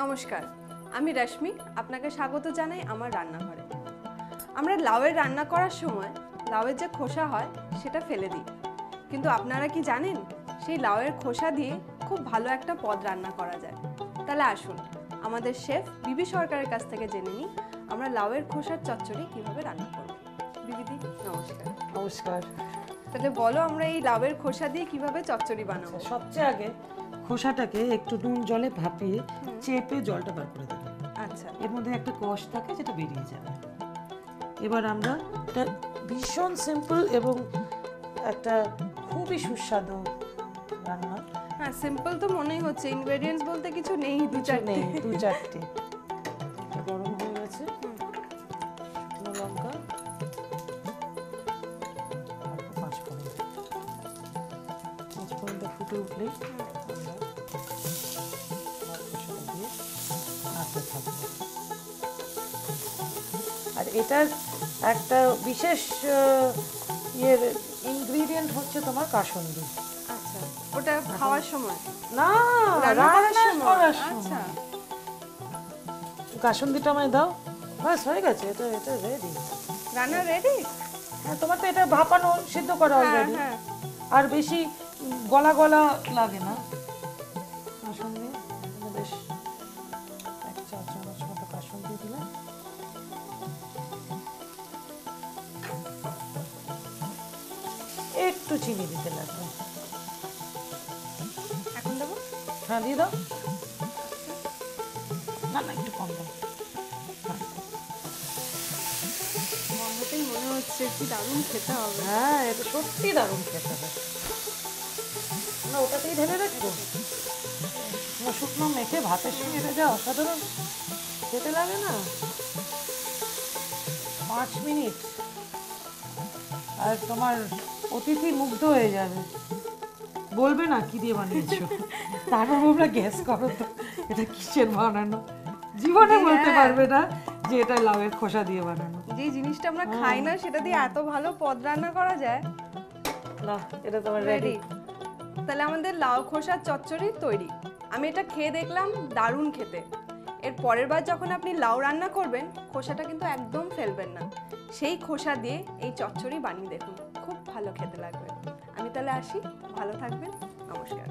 নমস্কার, আমি রশ্মি। আপনাকে স্বাগত জানাই আমার রান্নাঘরে। আমরা লাউয়ের রান্না করার সময় লাউয়ের যে খোসা হয় সেটা ফেলে দিই, কিন্তু আপনারা কি জানেন সেই লাউয়ের খোসা দিয়ে খুব ভালো একটা পদ রান্না করা যায়। তাহলে আসুন আমাদের শেফ বিবি সরকারের কাছ থেকে জেনে নিই আমরা লাউয়ের খোসার চচ্চড়ি কিভাবে রান্না করব। বিবিদি নমস্কার। নমস্কার। তাহলে বলো আমরা এই লাউয়ের খোসা দিয়ে কিভাবে চচ্চড়ি বানাবো। সবচেয়ে আগে খোসাটাকে একটু নুন জলে ভাপিয়ে চেপে জলটা বার করে দেবে। আচ্ছা, এর মধ্যে একটা কষ থাকে যেটা বেরিয়ে যাবে। এবার আমরা এটা ভীষণ সিম্পল এবং একটা খুবই সুস্বাদু রান্না। হ্যাঁ, সিম্পল তো মনেই হচ্ছে, ইনগ্রেডিয়েন্টস বলতে কিছু নেই, দু চারটে। গরম হয়ে গেছে। শুকনো লঙ্কা আর পাঁচফোড়নটা ফুটে উঠলেই আর এটার একটা বিশেষ ইনগ্রিডিয়েন্ট হচ্ছে তোমার কাসুন্দি। আচ্ছা, ওটা খাওয়ার সময় না, রান্না করার সময়। কাসুন্দিটা আমায় দাও। বাস হয়ে গেছে, এটা এটা রেডি। রান্না রেডি? হ্যাঁ, তোমার তো এটা ভাপানো সিদ্ধ করা অলরেডি। হ্যাঁ, আর বেশি গলা গলা লাগে না। কাসুন্দি বেশ এক চা চামচ মতো কাসুন্দি দিলাম। একটু চিনি দিতে লাগবে। এখন দেবো? হ্যাঁ, দিয়ে দাও। না না, একটু কম দাও। গন্ধতেই মনে হচ্ছে কি দারুণ খেতে হবে। হ্যাঁ, এটা সত্যি দারুণ খেতে হবে। আমরা ওটাতেই ঢেলে রাখবো। শুকনো মেখে ভাতের সঙ্গে এটা যা অসাধারণ খেতে লাগে না। 5 মিনিট আর তোমার অতিথি মুগ্ধ হয়ে যাবে, বলবে না কি দিয়ে বানিয়েছো। তারপর আমরা গ্যাস করো তো এটা কিসের বানানো, জীবনে বলতে পারবে না যে এটা লাউয়ের খোসা দিয়ে বানানো। যে জিনিসটা আমরা খাই না সেটা দিয়ে এত ভালো পদ রান্না করা যায়। না, এটা তোমার রেডি। তাহলে আমাদের লাউ খোসার চচ্চড়ি তৈরি। আমি এটা খেয়ে দেখলাম, দারুণ খেতে। এর পরের বার যখন আপনি লাউ রান্না করবেন, খোসাটা কিন্তু একদম ফেলবেন না, সেই খোসা দিয়ে এই চচ্চড়ি বানিয়ে দেখুন, খুব ভালো খেতে লাগবে। আমি তাহলে আসি, ভালো থাকবেন, নমস্কার।